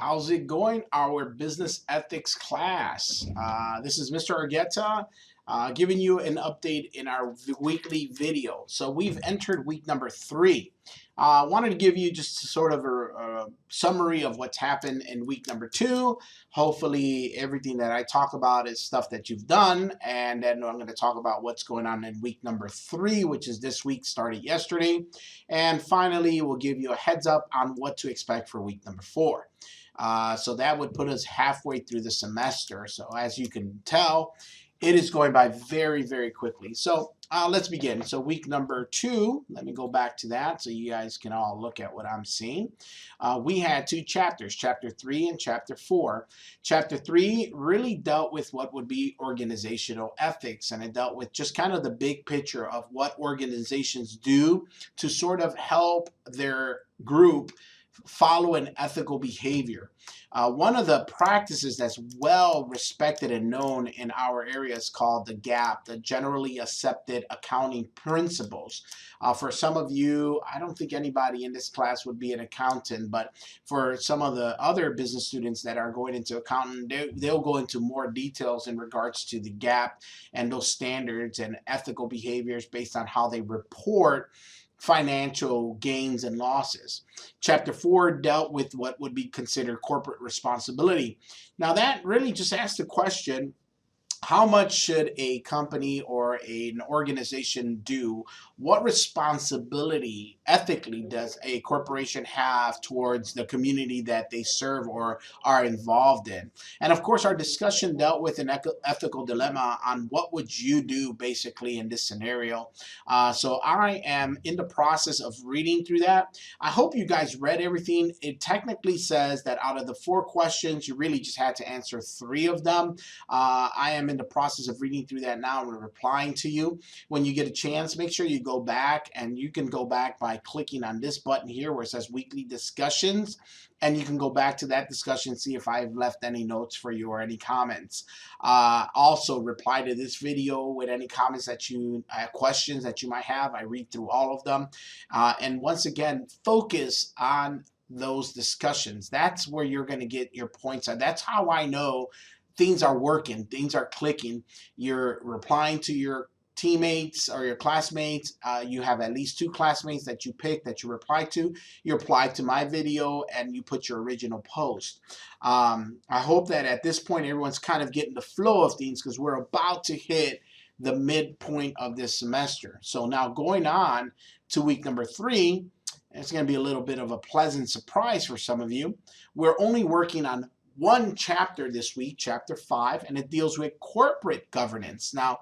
How's it going? Our business ethics class. This is Mr. Argueta giving you an update in our weekly video. So we've entered week number 3. I wanted to give you just sort of a summary of what's happened in week number 2. Hopefully everything that I talk about is stuff that you've done, and then I'm going to talk about what's going on in week number 3, which is this week, started yesterday. And finally, we'll give you a heads up on what to expect for week number 4. So that would put us halfway through the semester. So as you can tell, it is going by very, very quickly. So let's begin. So week number 2, let me go back to that so you guys can all look at what I'm seeing. We had 2 chapters, chapter 3 and chapter 4. Chapter 3 really dealt with what would be organizational ethics, and it dealt with just kind of the big picture of what organizations do to sort of help their group follow an ethical behavior. One of the practices that's well respected and known in our area is called the GAP, the Generally Accepted Accounting Principles. For some of you, I don't think anybody in this class would be an accountant, but for some of the other business students that are going into accounting, they'll go into more details in regards to the GAP and those standards and ethical behaviors based on how they report financial gains and losses. Chapter 4 dealt with what would be considered corporate responsibility. Now that really just asks the question, how much should a company or an organization do? What responsibility ethically does a corporation have towards the community that they serve or are involved in? And of course, our discussion dealt with an ethical dilemma on what would you do basically in this scenario. So I am in the process of reading through that. I hope you guys read everything. It technically says that out of the 4 questions, you really just had to answer 3 of them. I am in the process of reading through that now and replying to you. When you get a chance, make sure you go back, and you can go back by clicking on this button here where it says weekly discussions, and you can go back to that discussion, see if I've left any notes for you or any comments. Also reply to this video with any comments that you questions that you might have. I read through all of them, and once again, focus on those discussions. That's where you're going to get your points on. That's how I know things are working, things are clicking. You're replying to your teammates or your classmates. You have at least 2 classmates that you pick that you reply to. You reply to my video and you put your original post. I hope that at this point everyone's kind of getting the flow of things, because we're about to hit the midpoint of this semester. So now going on to week number 3, it's going to be a little bit of a pleasant surprise for some of you. We're only working on 1 chapter this week, chapter 5, and it deals with corporate governance. Now,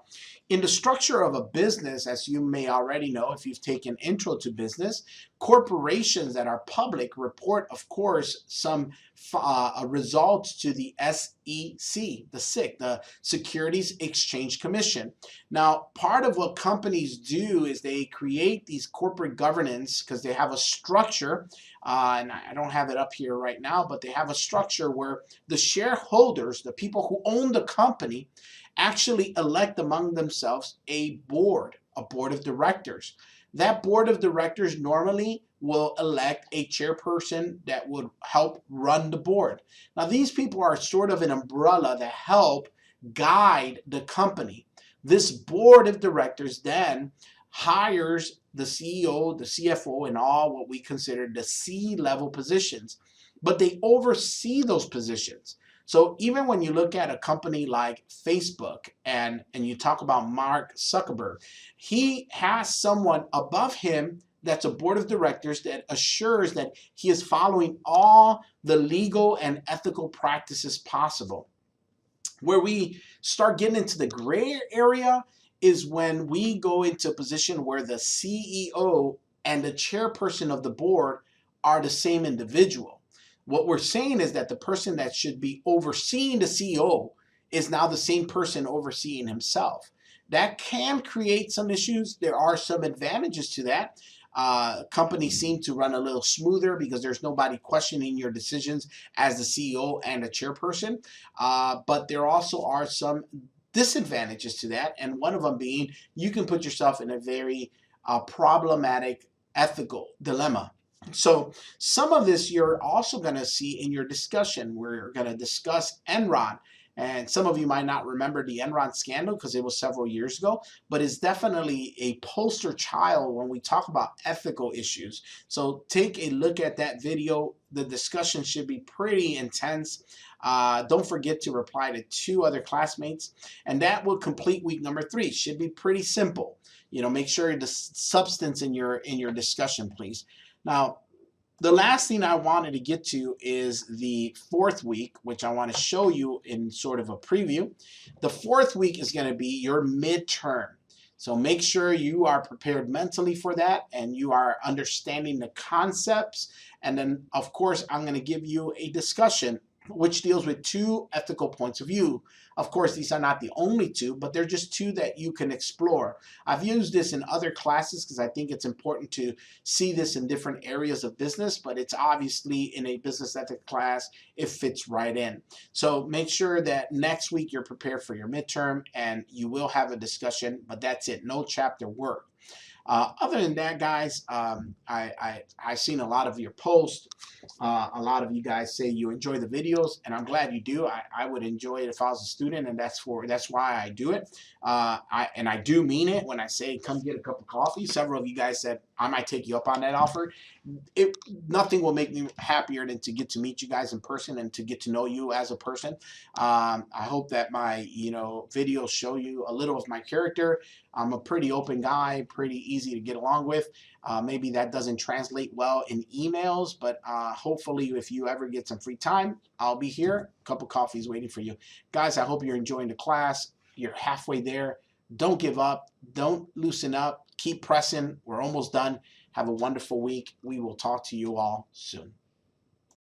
in the structure of a business, as you may already know if you've taken Intro to Business, corporations that are public report, of course, some results to the SEC, the Securities Exchange Commission. Now, part of what companies do is they create these corporate governance because they have a structure, and I don't have it up here right now, but they have a structure where the shareholders, the people who own the company, actually elect among themselves a board of directors. That board of directors normally will elect a chairperson that would help run the board. Now, these people are sort of an umbrella that help guide the company. This board of directors then hires the CEO, the CFO, and all what we consider the C-level positions, but they oversee those positions. So even when you look at a company like Facebook and you talk about Mark Zuckerberg, he has someone above him that's a board of directors that assures that he is following all the legal and ethical practices possible. Where we start getting into the gray area is when we go into a position where the CEO and the chairperson of the board are the same individual. What we're saying is that the person that should be overseeing the CEO is now the same person overseeing himself. That can create some issues. There are some advantages to that. Companies seem to run a little smoother because there's nobody questioning your decisions as the CEO and the chairperson. But there also are some disadvantages to that, and one of them being you can put yourself in a very problematic ethical dilemma. So some of this you're also going to see in your discussion. We're going to discuss Enron. And some of you might not remember the Enron scandal because it was several years ago, but it's definitely a poster child when we talk about ethical issues. So take a look at that video. The discussion should be pretty intense. Don't forget to reply to 2 other classmates, and that will complete week number 3. Should be pretty simple. You know, make sure the substance in your discussion, please. Now, the last thing I wanted to get to is the 4th week, which I want to show you in sort of a preview. The 4th week is going to be your midterm. So make sure you are prepared mentally for that and you are understanding the concepts. And then, of course, I'm going to give you a discussion which deals with 2 ethical points of view. Of course, these are not the only 2, but they're just 2 that you can explore. I've used this in other classes because I think it's important to see this in different areas of business, but it's obviously in a business ethics class, it fits right in. So make sure that next week you're prepared for your midterm and you will have a discussion, but that's it, no chapter work. Other than that, guys, I've seen a lot of your posts. A lot of you guys say you enjoy the videos, and I'm glad you do. I would enjoy it if I was a student, and that's why I do it. I do mean it when I say come get a cup of coffee. Several of you guys said I might take you up on that offer. Nothing will make me happier than to get to meet you guys in person and to get to know you as a person. I hope that my videos show you a little of my character. I'm a pretty open guy, pretty easy to get along with. Maybe that doesn't translate well in emails, but hopefully if you ever get some free time, I'll be here. A cup of coffee is waiting for you. Guys, I hope you're enjoying the class. You're halfway there. Don't give up. Don't loosen up. Keep pressing. We're almost done. Have a wonderful week. We will talk to you all soon.